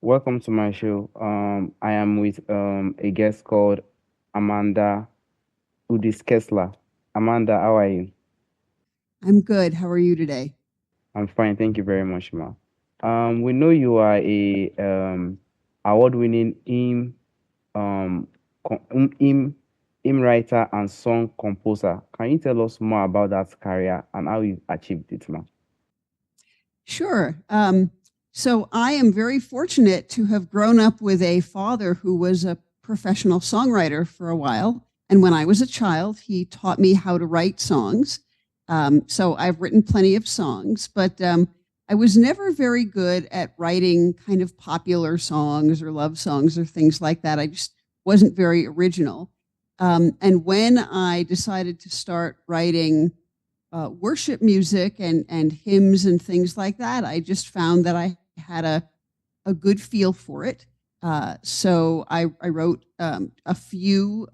Welcome to my show. I am with a guest called Amanda Udis-Kessler. Amanda, how are you? I'm good. How are you today? I'm fine, thank you very much, ma. We know you are a award-winning hymn writer and song composer. Can you tell us more about that career and how you achieved it, ma? Sure. So I am very fortunate to have grown up with a father who was a professional songwriter for a while. And when I was a child, he taught me how to write songs. So I've written plenty of songs, but I was never very good at writing kind of popular songs or love songs or things like that. I just wasn't very original. And when I decided to start writing worship music and hymns and things like that, I just found that I had a good feel for it. So I wrote a few,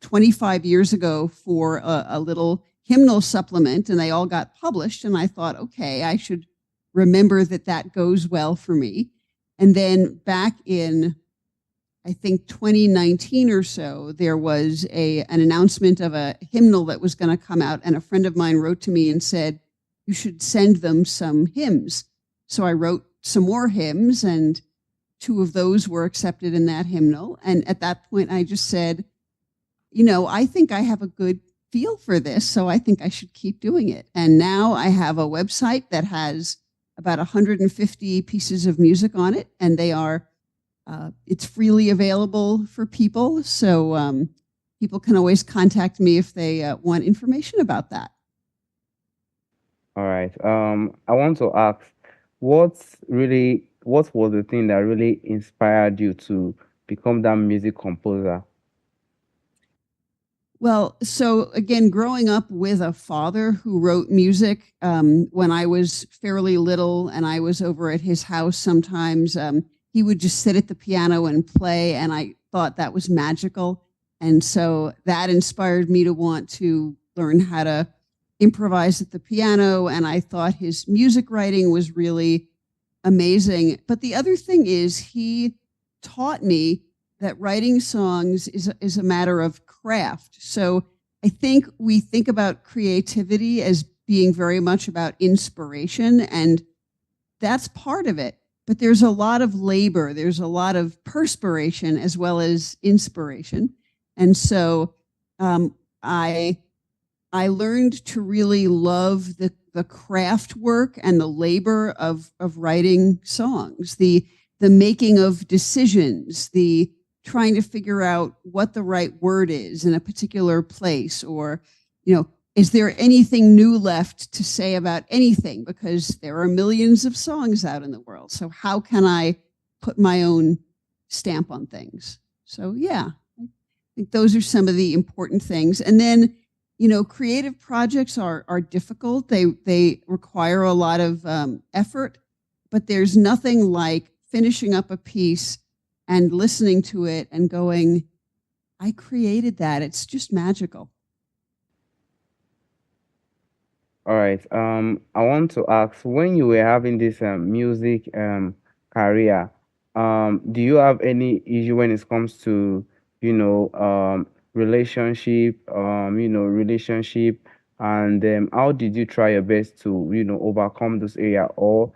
25 years ago for a little hymnal supplement, and they all got published. And I thought, okay, I should remember that that goes well for me. And then back in I think 2019 or so, there was an announcement of a hymnal that was going to come out, and a friend of mine wrote to me and said, "You should send them some hymns." So I wrote some more hymns, and two of those were accepted in that hymnal. And at that point, I just said, I think I have a good feel for this, so I think I should keep doing it. And now I have a website that has about 150 pieces of music on it, and it's freely available for people. So people can always contact me if they want information about that. All right. I want to ask, what was the thing that really inspired you to become that music composer? Well, so again, growing up with a father who wrote music when I was fairly little and I was over at his house sometimes, he would just sit at the piano and play, and I thought that was magical. And so that inspired me to want to learn how to improvise at the piano. And I thought his music writing was really amazing. But the other thing is, he taught me that writing songs is a matter of craft. So I think we think about creativity as being very much about inspiration, and that's part of it. But there's a lot of labor, there's a lot of perspiration as well as inspiration. And so um, I I learned to really love the craft work and the labor of writing songs, the making of decisions, the trying to figure out what the right word is in a particular place, or, is there anything new left to say about anything? Because there are millions of songs out in the world. So how can I put my own stamp on things? So yeah, I think those are some of the important things. And then, creative projects are difficult. They require a lot of effort, but there's nothing like finishing up a piece and listening to it and going, I created that. It's just magical. All right. I want to ask, when you were having this music career, do you have any issue when it comes to, relationship, and how did you try your best to, overcome this area? Or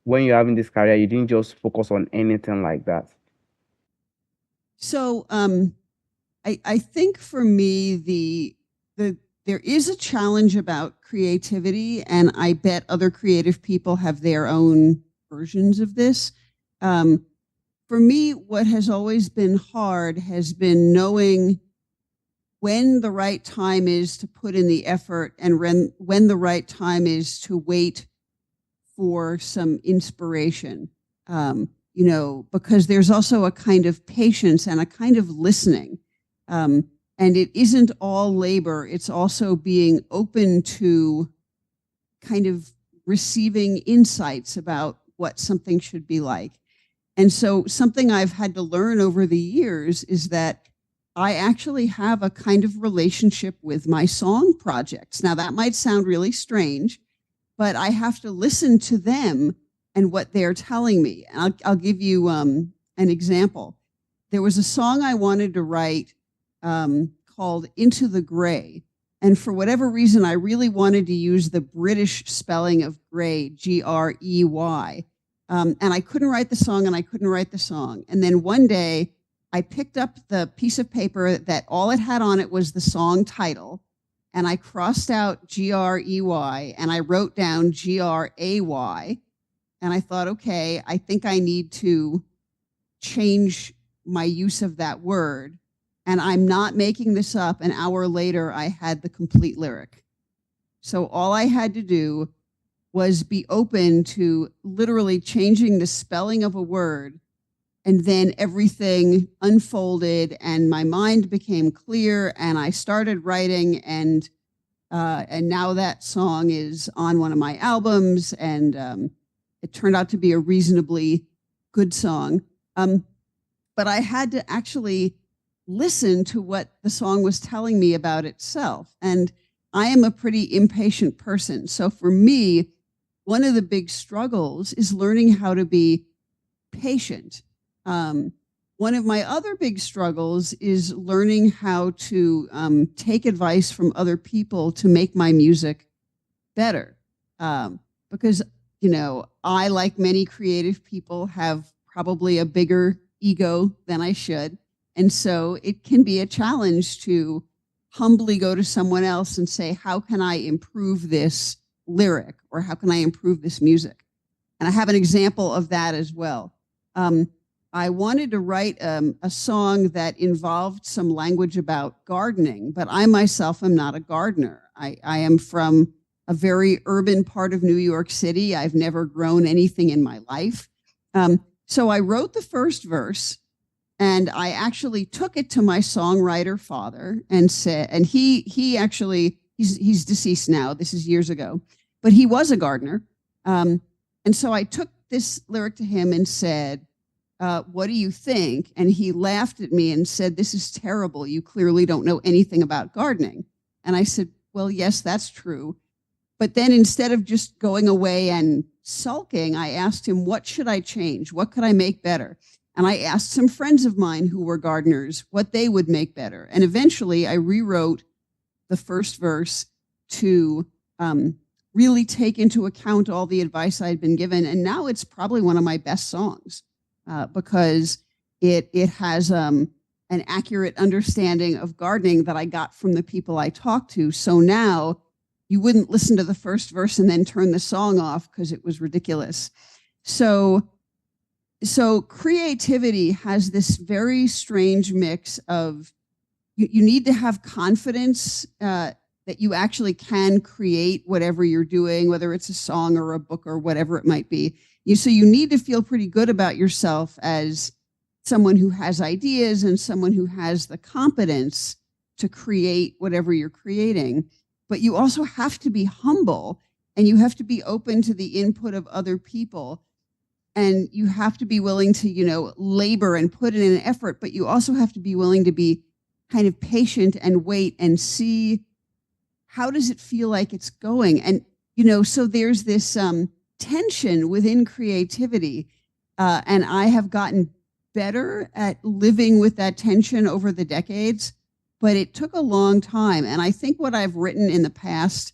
when you're having this career, you didn't just focus on anything like that? So I think for me the there is a challenge about creativity, and I bet other creative people have their own versions of this. Um, for me, what has always been hard has been knowing when the right time is to put in the effort, and when the right time is to wait for some inspiration. Because there's also a kind of patience and a kind of listening. And it isn't all labor, it's also being open to kind of receiving insights about what something should be like. And so, something I've had to learn over the years is that I actually have a kind of relationship with my song projects. Now, that might sound really strange, but I have to listen to them and what they're telling me. And I'll give you an example. There was a song I wanted to write called Into the Gray. And for whatever reason, I really wanted to use the British spelling of gray, Grey. And I couldn't write the song and I couldn't write the song. And then one day I picked up the piece of paper that all it had on it was the song title. And I crossed out Grey and I wrote down Gray. And I thought, okay, I think I need to change my use of that word. And I'm not making this up. An hour later, I had the complete lyric. So all I had to do was be open to literally changing the spelling of a word. And then everything unfolded and my mind became clear and I started writing, and now that song is on one of my albums, and it turned out to be a reasonably good song. But I had to actually listen to what the song was telling me about itself. And I am a pretty impatient person. So for me, one of the big struggles is learning how to be patient. One of my other big struggles is learning how to take advice from other people to make my music better. Because, you know, I, like many creative people, have probably a bigger ego than I should. And so it can be a challenge to humbly go to someone else and say, how can I improve this lyric, or how can I improve this music? And I have an example of that as well. I wanted to write a song that involved some language about gardening, but I myself am not a gardener. I am from a very urban part of New York City. I've never grown anything in my life. So I wrote the first verse, and I actually took it to my songwriter father and said, and he actually, he's deceased now. This is years ago, but he was a gardener. And so I took this lyric to him and said, what do you think? And he laughed at me and said, this is terrible. You clearly don't know anything about gardening. And I said, well, yes, that's true. But then instead of just going away and sulking, I asked him, what should I change? What could I make better? And I asked some friends of mine who were gardeners what they would make better. And eventually I rewrote the first verse to really take into account all the advice I'd been given. And now it's probably one of my best songs because it has an accurate understanding of gardening that I got from the people I talked to. So now you wouldn't listen to the first verse and then turn the song off because it was ridiculous. So creativity has this very strange mix of, you need to have confidence that you actually can create whatever you're doing, whether it's a song or a book or whatever it might be. So you need to feel pretty good about yourself as someone who has ideas and someone who has the competence to create whatever you're creating. But you also have to be humble, and you have to be open to the input of other people. And you have to be willing to, you know, labor and put in an effort, but you also have to be willing to be kind of patient and wait and see, how does it feel like it's going? And, you know, so there's this tension within creativity. And I have gotten better at living with that tension over the decades, but it took a long time. And I think what I've written in the past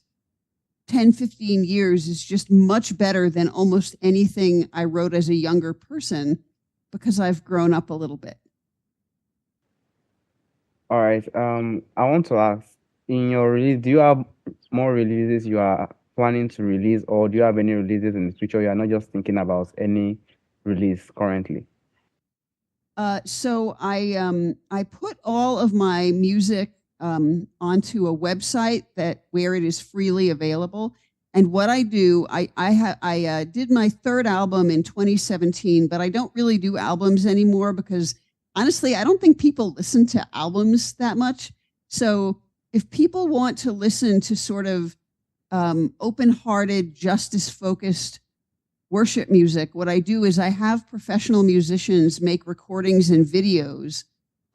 10, 15 years is just much better than almost anything I wrote as a younger person, because I've grown up a little bit. All right. I want to ask, in your release, do you have more releases you are planning to release, or do you have any releases in the future? You are not just thinking about any release currently. So I put all of my music onto a website where it is freely available. And what I do, I did my third album in 2017, but I don't really do albums anymore because honestly, I don't think people listen to albums that much. So if people want to listen to sort of open-hearted, justice-focused worship music, what I do is I have professional musicians make recordings and videos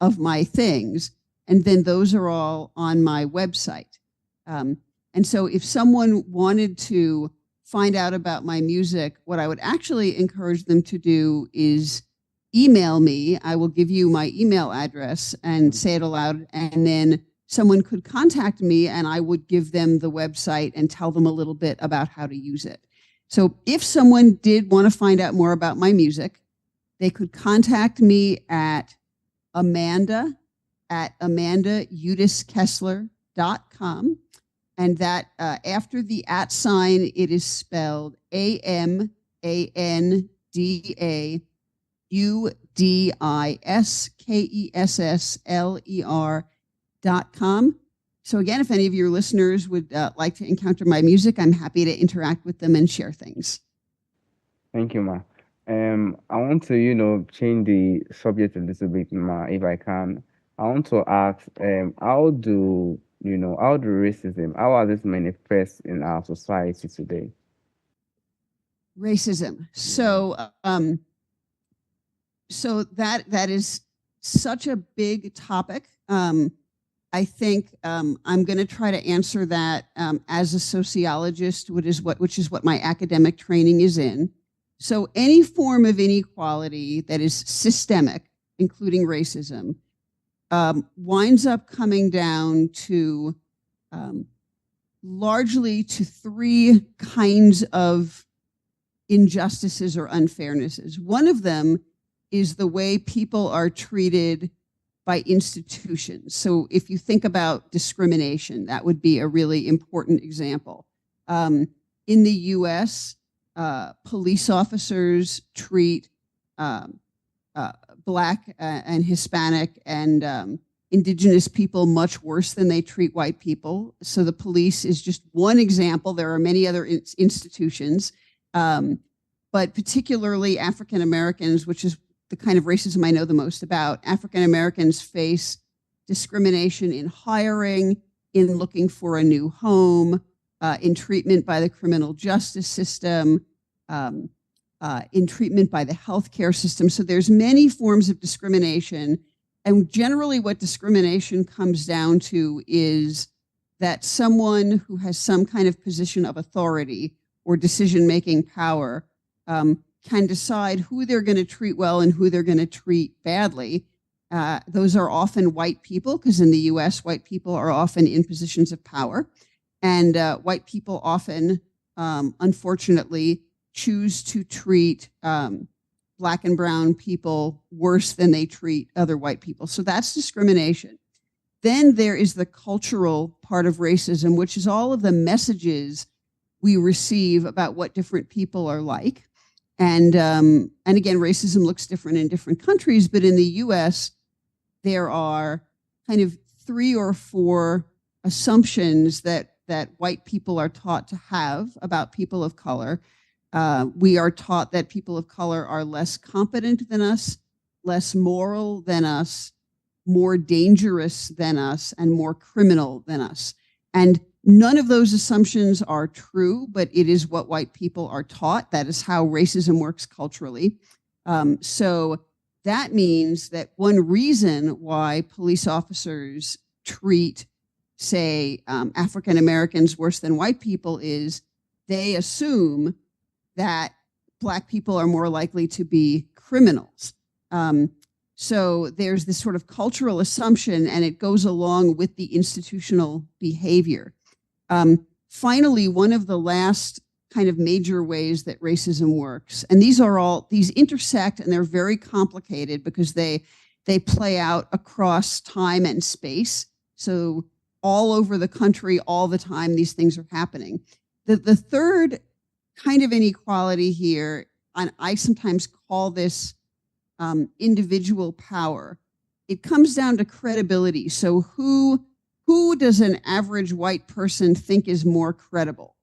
of my things, and then those are all on my website. And so if someone wanted to find out about my music, what I would actually encourage them to do is email me. I will give you my email address and say it aloud, and then someone could contact me and I would give them the website and tell them a little bit about how to use it. So if someone did want to find out more about my music, they could contact me at amanda@udis-kessler.com. And that after the @ sign, it is spelled AMANDAUDISKESSLER.com. So again, if any of your listeners would like to encounter my music, I'm happy to interact with them and share things. Thank you, Ma. I want to, change the subject a little bit, Ma, if I can. I want to ask, how do racism, how are this manifest in our society today? Racism. So that is such a big topic. I think I'm going to try to answer that as a sociologist, which is what my academic training is in. So any form of inequality that is systemic, including racism, winds up coming down to largely to three kinds of injustices or unfairnesses. One of them is the way people are treated by institutions. So if you think about discrimination, that would be a really important example. In the US, police officers treat Black and Hispanic and indigenous people much worse than they treat white people. So the police is just one example. There are many other institutions, but particularly African Americans, which is the kind of racism I know the most about. African Americans face discrimination in hiring, in looking for a new home, in treatment by the criminal justice system, in treatment by the healthcare system. So there's many forms of discrimination. And generally what discrimination comes down to is that someone who has some kind of position of authority or decision-making power can decide who they're going to treat well and who they're going to treat badly. Those are often white people, because in the US, white people are often in positions of power. And white people often, unfortunately, choose to treat Black and brown people worse than they treat other white people. So that's discrimination. Then there is the cultural part of racism, which is all of the messages we receive about what different people are like. And again, racism looks different in different countries, but in the US, there are kind of 3 or 4 assumptions that white people are taught to have about people of color. We are taught that people of color are less competent than us, less moral than us, more dangerous than us, and more criminal than us. And none of those assumptions are true, but it is what white people are taught. That is how racism works culturally. So that means that one reason why police officers treat, say, African Americans worse than white people is they assume that Black people are more likely to be criminals. So there's this sort of cultural assumption, and it goes along with the institutional behavior. Finally, one of the last kind of major ways that racism works, and these intersect, and they're very complicated because they play out across time and space. So all over the country, all the time, these things are happening. The third kind of inequality here, and I sometimes call this individual power. It comes down to credibility. So who does an average white person think is more credible?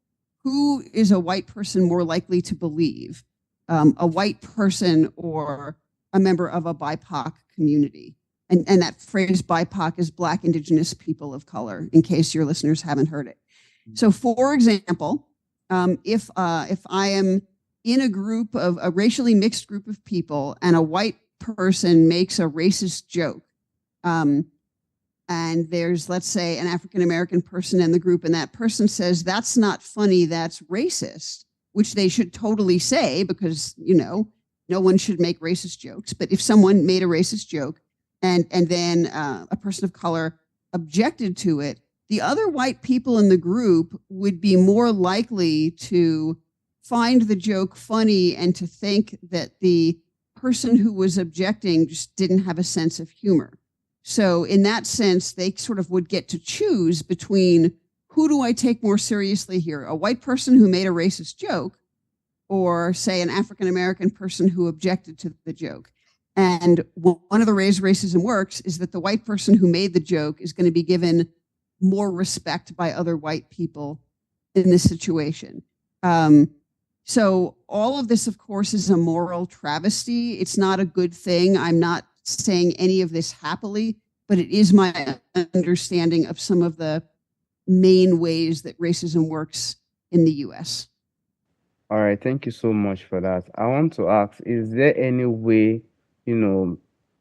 Who is a white person more likely to believe? A white person or a member of a BIPOC community? And that phrase BIPOC is Black, Indigenous, People of Color, in case your listeners haven't heard it. So for example, if I am in a racially mixed group of people and a white person makes a racist joke, and there's, let's say, an African American person in the group, and that person says, "That's not funny, that's racist," which they should totally say because, no one should make racist jokes. But if someone made a racist joke and then a person of color objected to it, the other white people in the group would be more likely to find the joke funny and to think that the person who was objecting just didn't have a sense of humor. So in that sense, they sort of would get to choose between, who do I take more seriously here? A white person who made a racist joke, or say an African-American person who objected to the joke. And one of the ways racism works is that the white person who made the joke is going to be given more respect by other white people in this situation. So all of this, of course, is a moral travesty. It's not a good thing. I'm not saying any of this happily, but it is my understanding of some of the main ways that racism works in the US. All right, thank you so much for that. I want to ask, is there any way,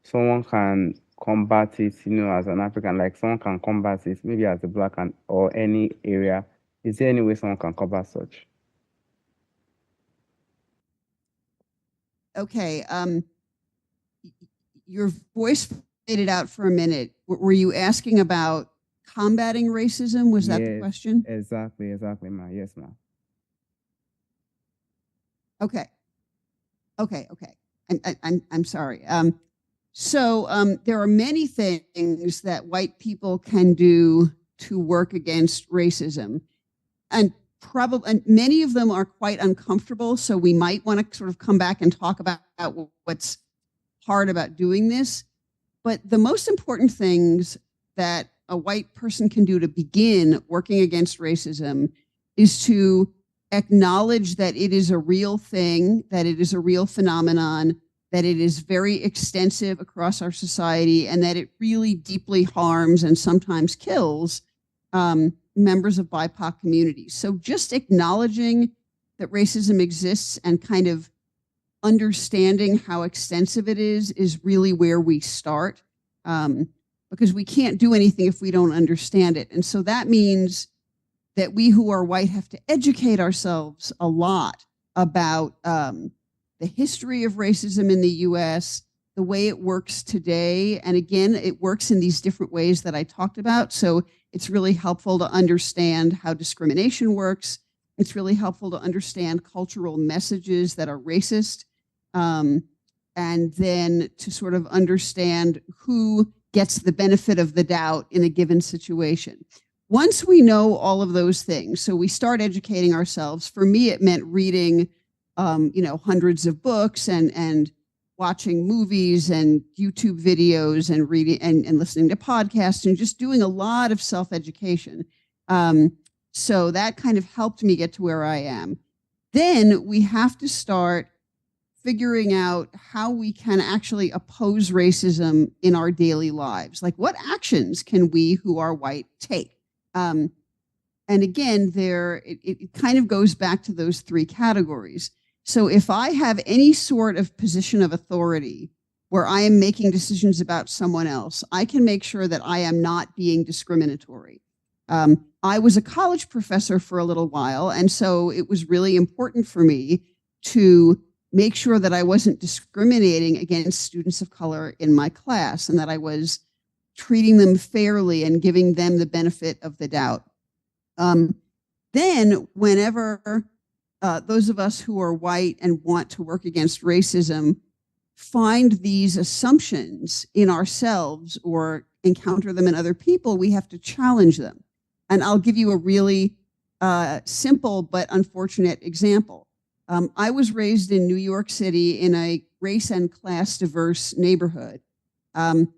someone can combat it, as an African, like someone can combat it, maybe as a black or any area? Is there any way someone can combat such? Okay. Your voice faded out for a minute. Were you asking about combating racism? Was that the Yes, question? exactly, ma. Yes, ma. Okay. I'm sorry. So there are many things that white people can do to work against racism, and many of them are quite uncomfortable. So we might want to sort of come back and talk about what's hard about doing this. But the most important things that a white person can do to begin working against racism is to acknowledge that it is a real thing, that it is a real phenomenon, that it is very extensive across our society, and that it really deeply harms and sometimes kills members of BIPOC communities. So just acknowledging that racism exists and kind of understanding how extensive it is really where we start, because we can't do anything if we don't understand it. And so that means that we who are white have to educate ourselves a lot about the history of racism in the US, the way it works today. And again, it works in these different ways that I talked about. So it's really helpful to understand how discrimination works. It's really helpful to understand cultural messages that are racist, and then to sort of understand who gets the benefit of the doubt in a given situation. Once we know all of those things, so we start educating ourselves. For me, it meant reading, hundreds of books and watching movies and YouTube videos and reading and listening to podcasts and just doing a lot of self-education. So that kind of helped me get to where I am. Then we have to start figuring out how we can actually oppose racism in our daily lives. Like, what actions can we who are white take? And again, it kind of goes back to those three categories. So if I have any sort of position of authority where I am making decisions about someone else, I can make sure that I am not being discriminatory. I was a college professor for a little while, and so it was really important for me to make sure that I wasn't discriminating against students of color in my class and that I was treating them fairly and giving them the benefit of the doubt. Then whenever those of us who are white and want to work against racism find these assumptions in ourselves or encounter them in other people, we have to challenge them. And I'll give you a really simple but unfortunate example. I was raised in New York City in a race and class diverse neighborhood. And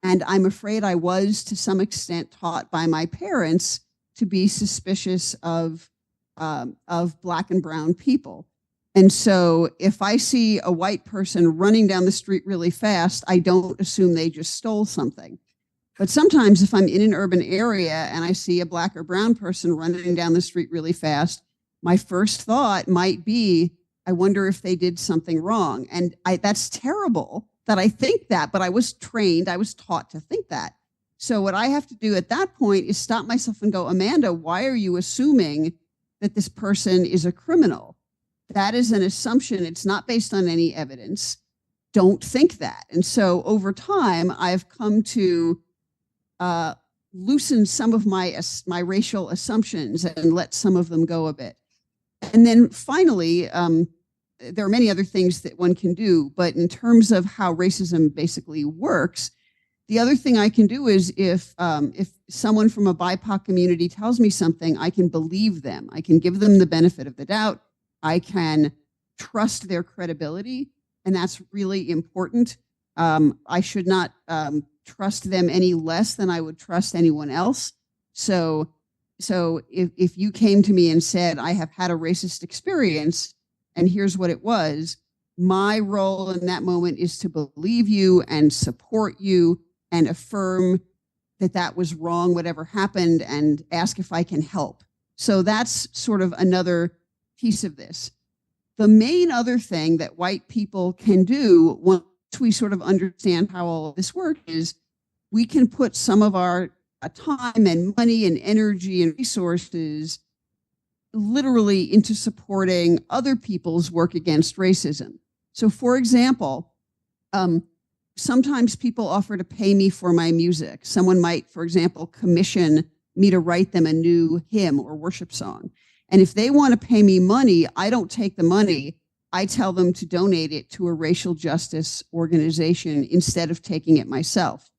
I'm afraid I was, to some extent, taught by my parents to be suspicious of Black and brown people. And so if I see a white person running down the street really fast, I don't assume they just stole something. But sometimes if I'm in an urban area and I see a Black or brown person running down the street really fast, my first thought might be, I wonder if they did something wrong. And that's terrible that I think that, but I was trained, I was taught to think that. So what I have to do at that point is stop myself and go, Amanda, why are you assuming that this person is a criminal? that is an assumption. It's not based on any evidence. Don't think that. And so over time, I've come to loosen some of my racial assumptions and let some of them go a bit. And then finally, there are many other things that one can do, but in terms of how racism basically works, the other thing I can do is if someone from a BIPOC community tells me something, I can believe them. I can give them the benefit of the doubt. I can trust their credibility, and that's really important. I should not trust them any less than I would trust anyone else. So if you came to me and said, I have had a racist experience, and here's what it was, my role in that moment is to believe you and support you and affirm that that was wrong, whatever happened, and ask if I can help. So that's sort of another piece of this. The main other thing that white people can do once we sort of understand how all of this works is we can put some of our time and money and energy and resources literally into supporting other people's work against racism. So for example, sometimes people offer to pay me for my music. Someone might, for example, commission me to write them a new hymn or worship song. And if they want to pay me money, I don't take the money. I tell them to donate it to a racial justice organization instead of taking it myself.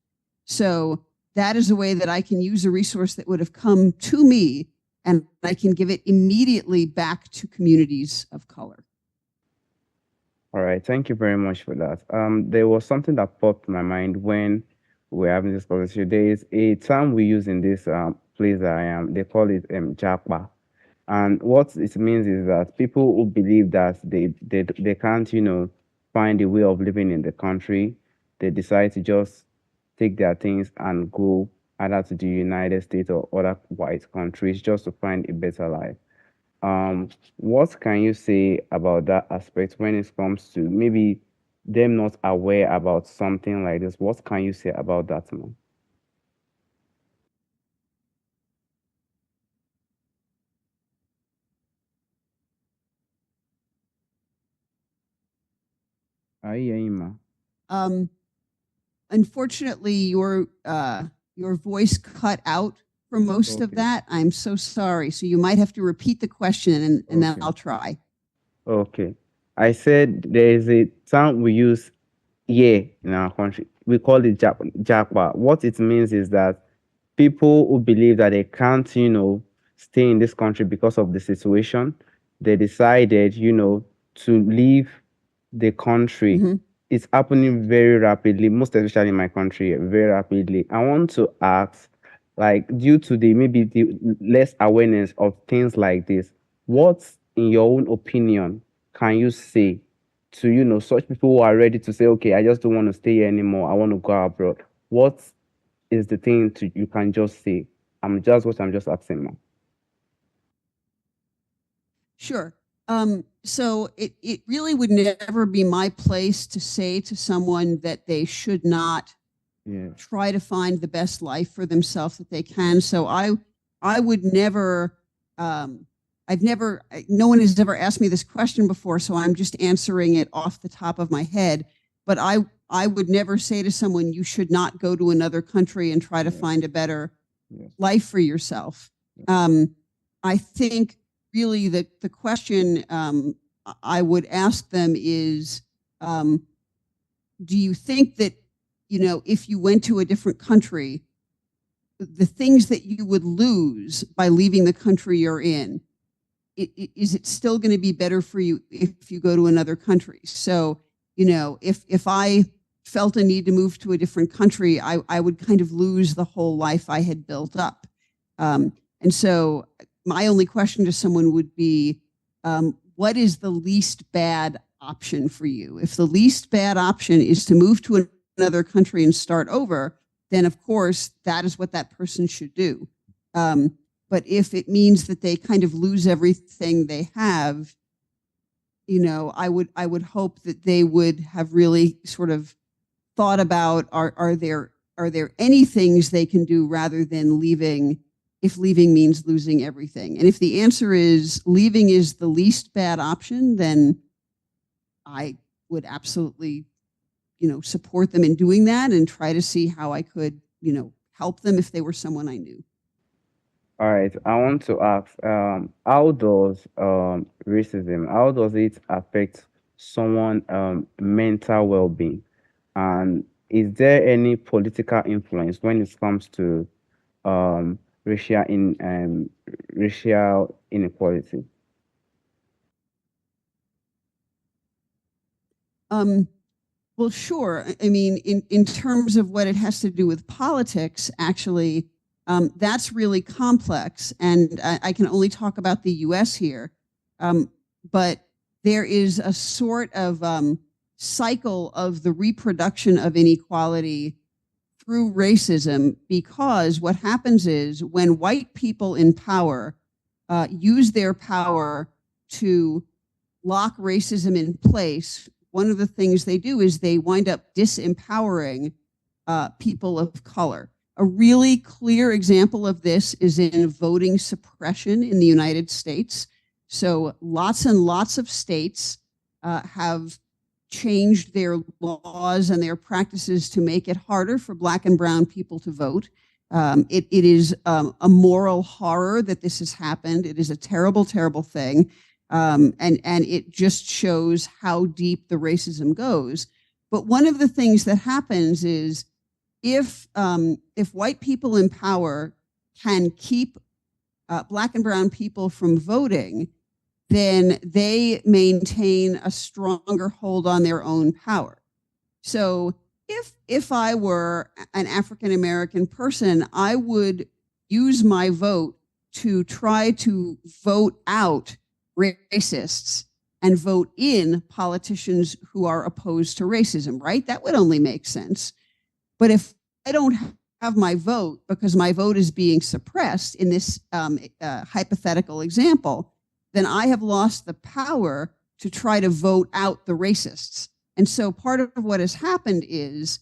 So that is a way that I can use a resource that would have come to me, and I can give it immediately back to communities of color. All right, thank you very much for that. There was something that popped in my mind when we were having this conversation. There is a term we use in this place that I am. They call it "japa," and what it means is that people who believe that they can't, find a way of living in the country, they decide to just take their things and go either to the United States or other white countries just to find a better life. What can you say about that aspect when it comes to maybe them not aware about something like this? What can you say about that, man? Aye, aye, ma. Um, Unfortunately, your voice cut out for most of Okay. that. I'm so sorry. So you might have to repeat the question, and then Okay. I'll try. Okay. I said there is a term we use here in our country. We call it Jakwa. What it means is that people who believe that they can't, stay in this country because of the situation, they decided, to leave the country. Mhm. It's happening very rapidly, most especially in my country, very rapidly. I want to ask, like, due to the maybe the less awareness of things like this, what, in your own opinion, can you say to, such people who are ready to say, okay, I just don't want to stay here anymore. I want to go abroad. What is the thing to you can just say? I'm just asking now. Sure. So it really would never be my place to say to someone that they should not Yeah. try to find the best life for themselves that they can. So I would never, no one has ever asked me this question before, so I'm just answering it off the top of my head. But I would never say to someone, you should not go to another country and try to Yes. find a better Yes. life for yourself. I think really the question I would ask them is, do you think that, if you went to a different country, the things that you would lose by leaving the country you're in, is it still going to be better for you if you go to another country? So, if I felt a need to move to a different country, I would kind of lose the whole life I had built up. And so my only question to someone would be, what is the least bad option for you? If the least bad option is to move to another country and start over, then of course that is what that person should do. But if it means that they kind of lose everything they have, I would hope that they would have really sort of thought about, are there any things they can do rather than leaving if leaving means losing everything. And if the answer is leaving is the least bad option, then I would absolutely, support them in doing that and try to see how I could, help them if they were someone I knew. All right, I want to ask, how does racism, how does it affect someone mental well-being? And is there any political influence when it comes to um, racial in racial inequality? Um, well, sure. I mean, in terms of what it has to do with politics, actually, that's really complex. And I can only talk about the US here. Um, but there is a sort of cycle of the reproduction of inequality through racism, because what happens is when white people in power use their power to lock racism in place, one of the things they do is they wind up disempowering people of color. A really clear example of this is in voting suppression in the United States. So lots and lots of states have changed their laws and their practices to make it harder for Black and brown people to vote. It is a moral horror that this has happened. It is a terrible, terrible thing. And it just shows how deep the racism goes. But one of the things that happens is if white people in power can keep Black and brown people from voting, then they maintain a stronger hold on their own power. So if I were an African American person, I would use my vote to try to vote out racists and vote in politicians who are opposed to racism, right? That would only make sense. But if I don't have my vote because my vote is being suppressed in this hypothetical example, then I have lost the power to try to vote out the racists. And so part of what has happened is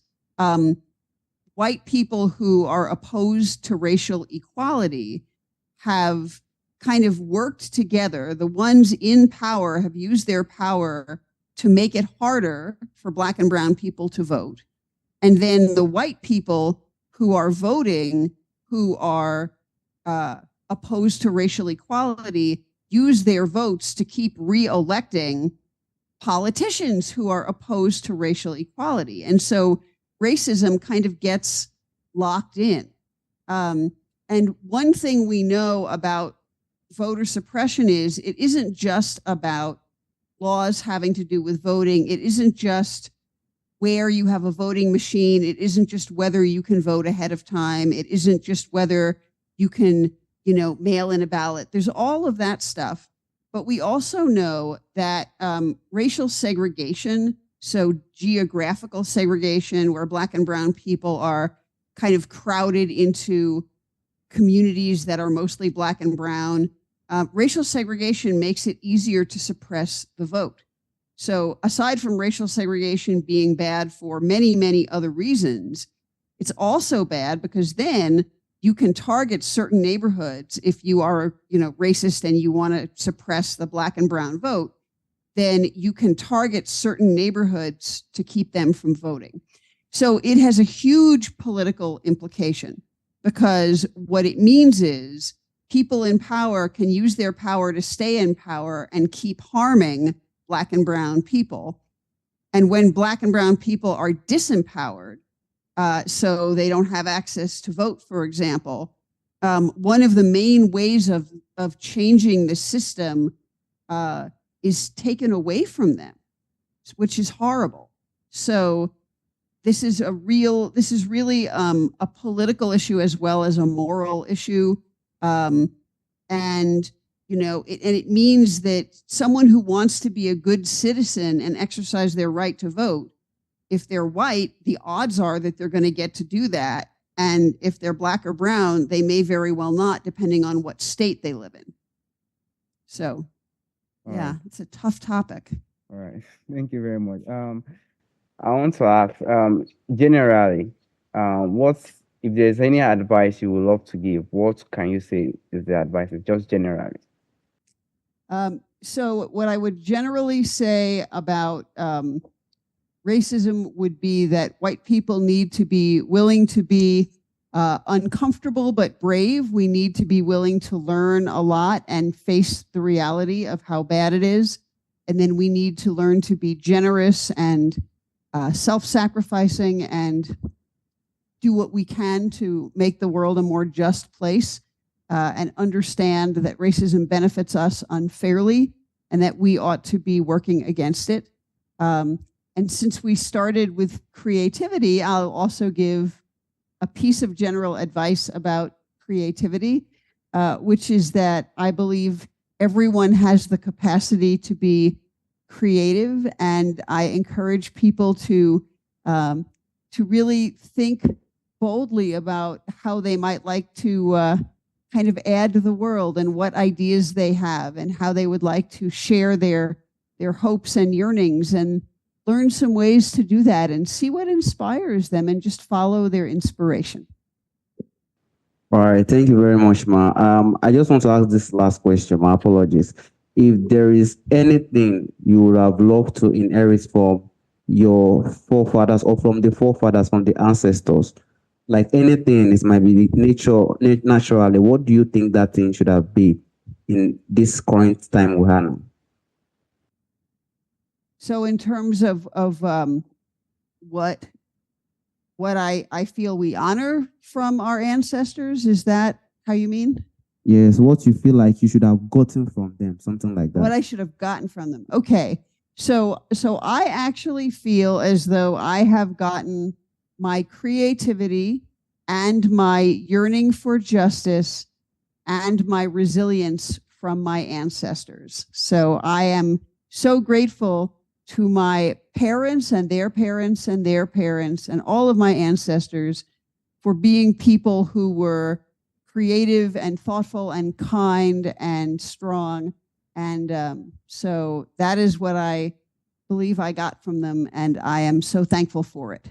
white people who are opposed to racial equality have kind of worked together. The ones in power have used their power to make it harder for Black and brown people to vote. And then the white people who are voting, who are opposed to racial equality, use their votes to keep re-electing politicians who are opposed to racial equality. And so racism kind of gets locked in. And one thing we know about voter suppression is it isn't just about laws having to do with voting. It isn't just where you have a voting machine. It isn't just whether you can vote ahead of time. It isn't just whether you can, mail in a ballot. There's all of that stuff. But we also know that racial segregation, so geographical segregation, where Black and brown people are kind of crowded into communities that are mostly Black and brown, racial segregation makes it easier to suppress the vote. So aside from racial segregation being bad for many, many other reasons, it's also bad because then you can target certain neighborhoods. If you are, racist and you want to suppress the Black and brown vote, then you can target certain neighborhoods to keep them from voting. So it has a huge political implication, because what it means is people in power can use their power to stay in power and keep harming Black and brown people. And when Black and brown people are disempowered, so they don't have access to vote, for example, one of the main ways of changing the system is taken away from them, which is horrible. So this is really a political issue as well as a moral issue. And it means that someone who wants to be a good citizen and exercise their right to vote, if they're white, the odds are that they're going to get to do that. And if they're Black or brown, they may very well not, depending on what state they live in. So, yeah, it's a tough topic. All right. Thank you very much. I want to ask, generally, what if there's any advice you would love to give, what can you say is the advice? It's just generally. So what I would generally say about racism would be that white people need to be willing to be uncomfortable but brave. We need to be willing to learn a lot and face the reality of how bad it is. And then we need to learn to be generous and self-sacrificing and do what we can to make the world a more just place, and understand that racism benefits us unfairly and that we ought to be working against it. And since we started with creativity, I'll also give a piece of general advice about creativity, which is that I believe everyone has the capacity to be creative, and I encourage people to really think boldly about how they might like to kind of add to the world and what ideas they have and how they would like to share their hopes and yearnings, and learn some ways to do that and see what inspires them and just follow their inspiration. All right, thank you very much, Ma. I just want to ask this last question. My apologies. If there is anything you would have loved to inherit from your forefathers or from the forefathers, from the ancestors, like anything, it might be naturally. What do you think that thing should have been in this current time we have now? So in terms of what I feel we honor from our ancestors, is that how you mean? Yes, what you feel like you should have gotten from them, something like that. What I should have gotten from them. Okay. So I actually feel as though I have gotten my creativity and my yearning for justice and my resilience from my ancestors. So I am so grateful to my parents and their parents and their parents and all of my ancestors for being people who were creative and thoughtful and kind and strong. And so that is what I believe I got from them, and I am so thankful for it.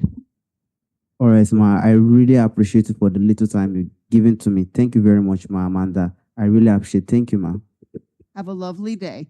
All right, Ma. I really appreciate it for the little time you've given to me. Thank you very much, Ma Amanda. I really appreciate it. Thank you, Ma. Have a lovely day.